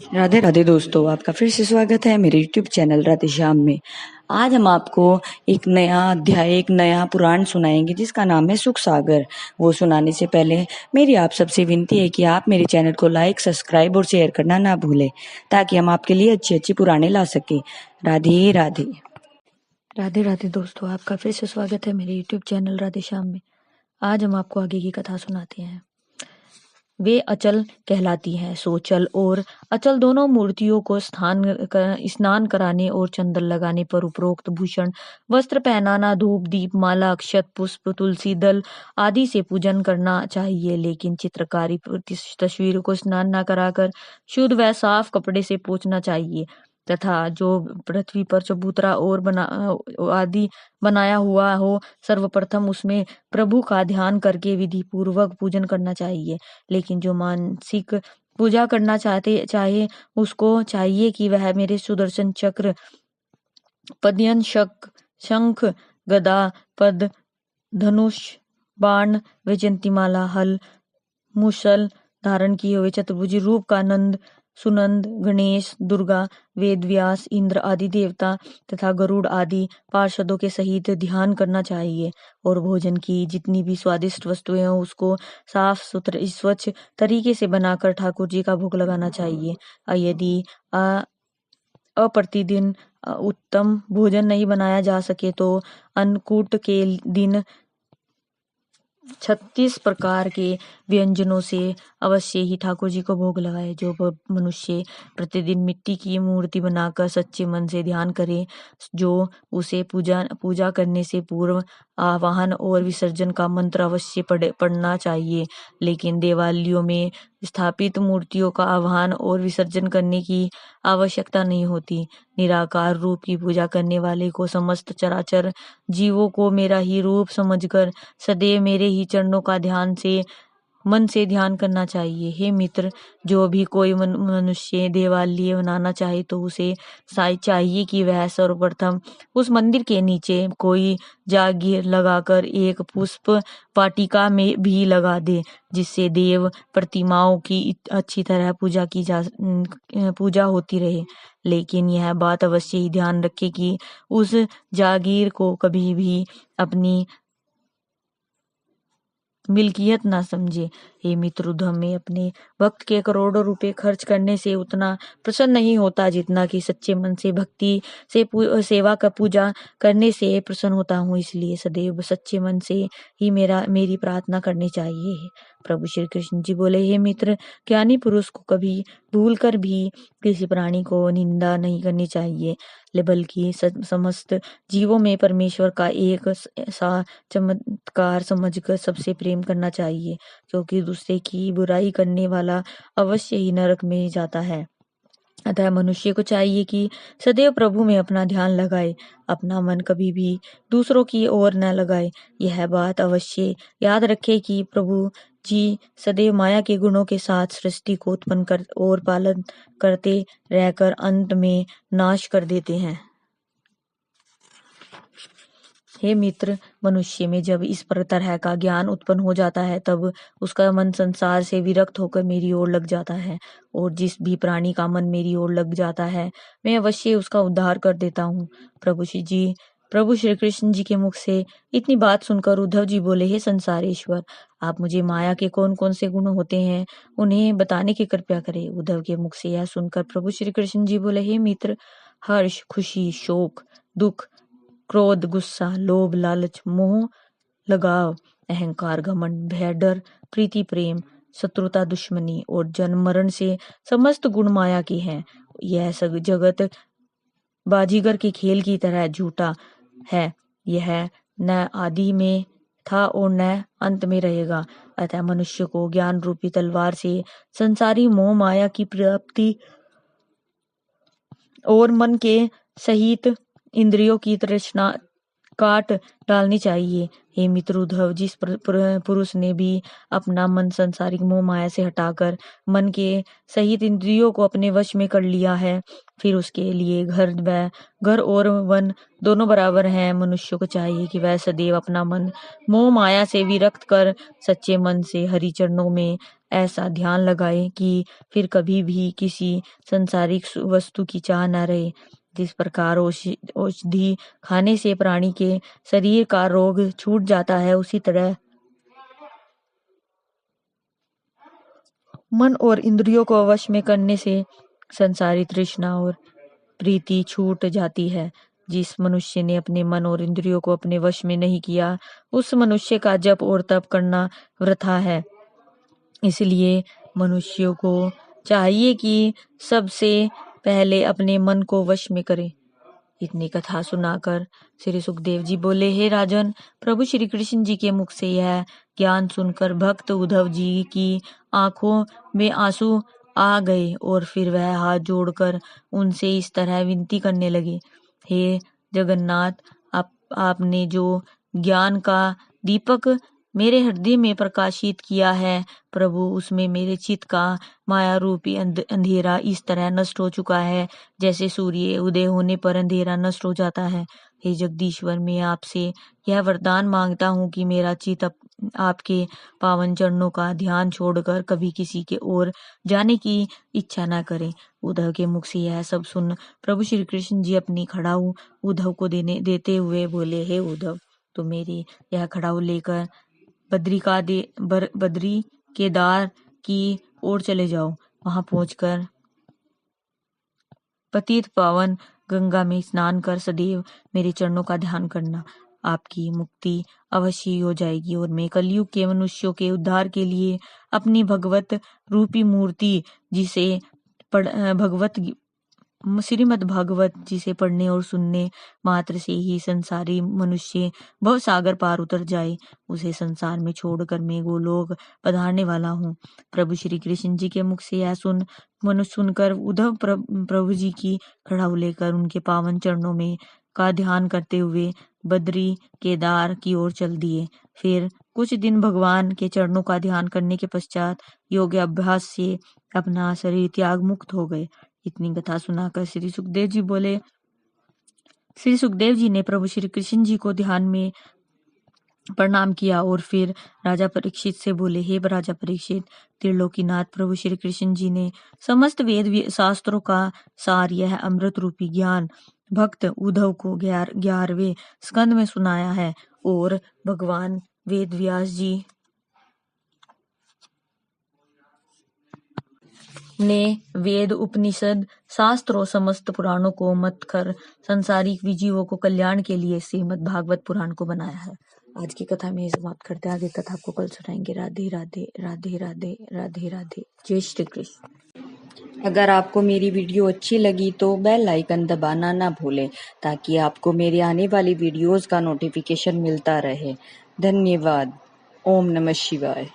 राधे राधे दोस्तों, आपका फिर से स्वागत है मेरे YouTube चैनल राधे श्याम में। आज हम आपको एक नया अध्याय, एक नया पुराण सुनाएंगे जिसका नाम है सुख सागर। वो सुनाने से पहले मेरी आप सबसे विनती है कि आप मेरे चैनल को लाइक, सब्सक्राइब और शेयर करना ना भूलें, ताकि हम आपके लिए अच्छी अच्छी पुराणे ला सके। राधे राधे। राधे राधे दोस्तों, आपका फिर से स्वागत है मेरे YouTube चैनल राधे श्याम में। आज हम आपको आगे की कथा सुनाते हैं। वे अचल कहलाती हैं। सो चल और अचल दोनों मूर्तियों को स्नान कराने और चंदन लगाने पर उपरोक्त भूषण वस्त्र पहनाना, धूप दीप माला अक्षत पुष्प तुलसी दल आदि से पूजन करना चाहिए। लेकिन चित्रकारी तस्वीर को स्नान न कराकर शुद्ध व साफ कपड़े से पोंछना चाहिए तथा जो पृथ्वी पर चबूतरा और आदि बनाया हुआ हो, सर्वप्रथम उसमें प्रभु का ध्यान करके विधि पूर्वक पूजन करना चाहिए। लेकिन जो मानसिक पूजा करना चाहे उसको चाहिए कि वह मेरे सुदर्शन चक्र, पद्यन शंख गदा पद धनुष बाण वैजयंतीमाला हल मुसल धारण किए हुए चतुर्भुज रूप का नंद सुनंद गणेश दुर्गा वेद व्यास इंद्र आदि देवता तथा गरुड़ आदि पार्षदों के सहित ध्यान करना चाहिए। और भोजन की जितनी भी स्वादिष्ट वस्तुएं हों उसको साफ सुथरे स्वच्छ तरीके से बनाकर ठाकुर जी का भोग लगाना चाहिए। यदि अप्रतिदिन उत्तम भोजन नहीं बनाया जा सके तो अन्नकूट के दिन 36 प्रकार के व्यंजनों से अवश्य ही ठाकुर जी को भोग लगाए। जो मनुष्य प्रतिदिन मिट्टी की मूर्ति बनाकर सच्चे मन से ध्यान करे, जो उसे पूजा करने से पूर्व आवाहन और विसर्जन का मंत्र अवश्य पढ़ना चाहिए। लेकिन देवालयों में स्थापित मूर्तियों का आवाहन और विसर्जन करने की आवश्यकता नहीं होती। निराकार रूप की पूजा करने वाले को समस्त चराचर जीवों को मेरा ही रूप समझकर सदैव मेरे ही चरणों का मन से ध्यान करना चाहिए। हे मित्र, जो भी कोई मनुष्य देवालय बनाना चाहे तो उसे चाहिए कि वह सर्वप्रथम उस मंदिर के नीचे कोई जागीर लगाकर एक पुष्प वाटिका में भी लगा दे, जिससे देव प्रतिमाओं की अच्छी तरह पूजा होती रहे। लेकिन यह बात अवश्य ही ध्यान रखे कि उस जागीर को कभी भी अपनी मिल्कियत ना समझे। हे मित्र, उद्धव में अपने भक्त के करोड़ों रुपए खर्च करने से उतना प्रसन्न नहीं होता जितना कि सच्चे मन से भक्ति से सेवा का पूजा करने से प्रसन्न होता हूँ। इसलिए सदैव सच्चे मन से ही मेरी प्रार्थना करनी चाहिए। प्रभु श्री कृष्ण जी बोले, हे मित्र, ज्ञानी पुरुष को कभी भूल कर भी किसी प्राणी को निंदा नहीं करनी चाहिए, बल्कि समस्त जीवों में परमेश्वर का एक सा चमत्कार समझकर सबसे प्रेम करना चाहिए, क्योंकि दूसरे की बुराई करने वाला अवश्य ही नरक में जाता है। अतः मनुष्य को चाहिए कि सदैव प्रभु में अपना ध्यान लगाए, अपना मन कभी भी दूसरों की ओर न लगाए। यह बात अवश्य याद रखे कि प्रभु जी सदैव माया के गुणों के साथ सृष्टि को उत्पन्न और पालन करते रहकर अंत में नाश कर देते हैं। हे मित्र, मनुष्य में जब इस तरह का ज्ञान उत्पन्न हो जाता है तब उसका मन संसार से विरक्त होकर मेरी ओर लग जाता है, और जिस भी प्राणी का मन मेरी ओर लग जाता है मैं अवश्य उसका उद्धार कर देता हूँ। प्रभु श्री कृष्ण जी के मुख से इतनी बात सुनकर उद्धव जी बोले, हे संसारेश्वर, आप मुझे माया के कौन कौन से गुण होते हैं उन्हें बताने की कृपया करें। उद्धव के मुख से यह सुनकर प्रभु श्री कृष्ण जी बोले, हे मित्र, हर्ष खुशी शोक दुख क्रोध गुस्सा लोभ लालच मोह लगाव अहंकार घमंड भय डर प्रीति प्रेम शत्रुता दुश्मनी और जन्म मरण से समस्त गुण माया के हैं। यह सब जगत बाजीगर के खेल की तरह झूठा है। यह न आदि में था और न अंत में रहेगा। अतः मनुष्य को ज्ञान रूपी तलवार से संसारी मोह माया की प्राप्ति और मन के सहित इंद्रियों की तृष्णा काट डालनी चाहिए। हे मित्र उद्धव, जिस पुरुष ने भी अपना मन संसारिक मोह माया से हटाकर मन के सहित इंद्रियों को अपने वश में कर लिया है, फिर उसके लिए घर और वन दोनों बराबर हैं। मनुष्य को चाहिए कि वह सदैव अपना मन मोह माया से विरक्त कर सच्चे मन से हरि चरणों में ऐसा ध्यान लगाए कि फिर कभी भी किसी संसारिक वस्तु की चाह न रहे। जिस प्रकार औषधि खाने से प्राणी के शरीर का रोग छूट जाता है, उसी तरह मन और इंद्रियों को वश में करने से संसारी तृष्णा और प्रीति छूट जाती है। जिस मनुष्य ने अपने मन और इंद्रियों को अपने वश में नहीं किया, उस मनुष्य का जप और तप करना वृथा है। इसलिए मनुष्यों को चाहिए कि सबसे पहले अपने मन को वश में करे। इतनी कथा सुनाकर श्री सुखदेव जी बोले, हे राजन, प्रभु श्री कृष्ण जी के मुख से यह ज्ञान सुनकर भक्त उद्धव जी की आंखों में आंसू आ गए और फिर वह हाथ जोड़कर उनसे इस तरह विनती करने लगे, हे जगन्नाथ, आपने जो ज्ञान का दीपक मेरे हृदय में प्रकाशित किया है प्रभु, उसमें मेरे चित्त का माया रूपी अंधेरा इस तरह नष्ट हो चुका है जैसे सूर्य उदय होने पर अंधेरा नष्ट हो जाता है। हे जगदीश्वर, मैं आपसे यह वरदान मांगता हूँ कि मेरा चित्त आपके पावन चरणों का ध्यान छोड़कर कभी किसी के ओर जाने की इच्छा न करे। उद्धव के मुख से यह सब सुन प्रभु श्री कृष्ण जी अपनी खड़ाऊ उद्धव को देते हुए बोले, हे उद्धव, तो मेरी यह खड़ाऊ लेकर बद्री केदार की ओर चले जाओ। वहां पहुंचकर पतित पावन गंगा में स्नान कर सदैव मेरे चरणों का ध्यान करना। आपकी मुक्ति अवश्य ही हो जाएगी और मैं कलयुग के मनुष्यों के उद्धार के लिए अपनी भगवत रूपी मूर्ति जिसे श्रीमद् भागवत जिसे पढ़ने और सुनने मात्र से ही संसारी मनुष्य भव सागर पार उतर जाए, उसे संसार में छोड़कर मैं गोलोक पधारने वाला हूँ। प्रभु श्री कृष्ण जी के मुख से यह सुनकर उद्धव प्रभु जी की खड़ाऊ लेकर उनके पावन चरणों में का ध्यान करते हुए बद्री केदार की ओर चल दिए। फिर कुछ दिन भगवान के चरणों का ध्यान करने के पश्चात योग अभ्यास से अपना शरीर त्याग मुक्त हो गए। इतनी कथा सुनाकर श्री सुखदेव जी बोले, श्री सुखदेव जी ने प्रभु श्री कृष्ण जी को ध्यान में प्रणाम किया और फिर राजा परीक्षित से बोले, हे राजा परीक्षित, त्रिलोकीनाथ प्रभु श्री कृष्ण जी ने समस्त वेद शास्त्रों का सार यह अमृत रूपी ज्ञान भक्त उद्धव को 11वें स्कंद में सुनाया है और भगवान वेद व्यास जी ने वेद उपनिषद शास्त्रों समस्त पुराणों को मत कर संसारिक विजीवों को कल्याण के लिए श्रीमद् भागवत पुराण को बनाया है। आज की कथा में समाप्त करते हैं, आगे कथा आपको कल सुनाएंगे। राधे राधे राधे राधे राधे राधे, जय श्री कृष्ण। अगर आपको मेरी वीडियो अच्छी लगी तो बेल आइकन दबाना ना भूलें ताकि आपको मेरी आने वाली वीडियोस का नोटिफिकेशन मिलता रहे। धन्यवाद। ओम नमः शिवाय।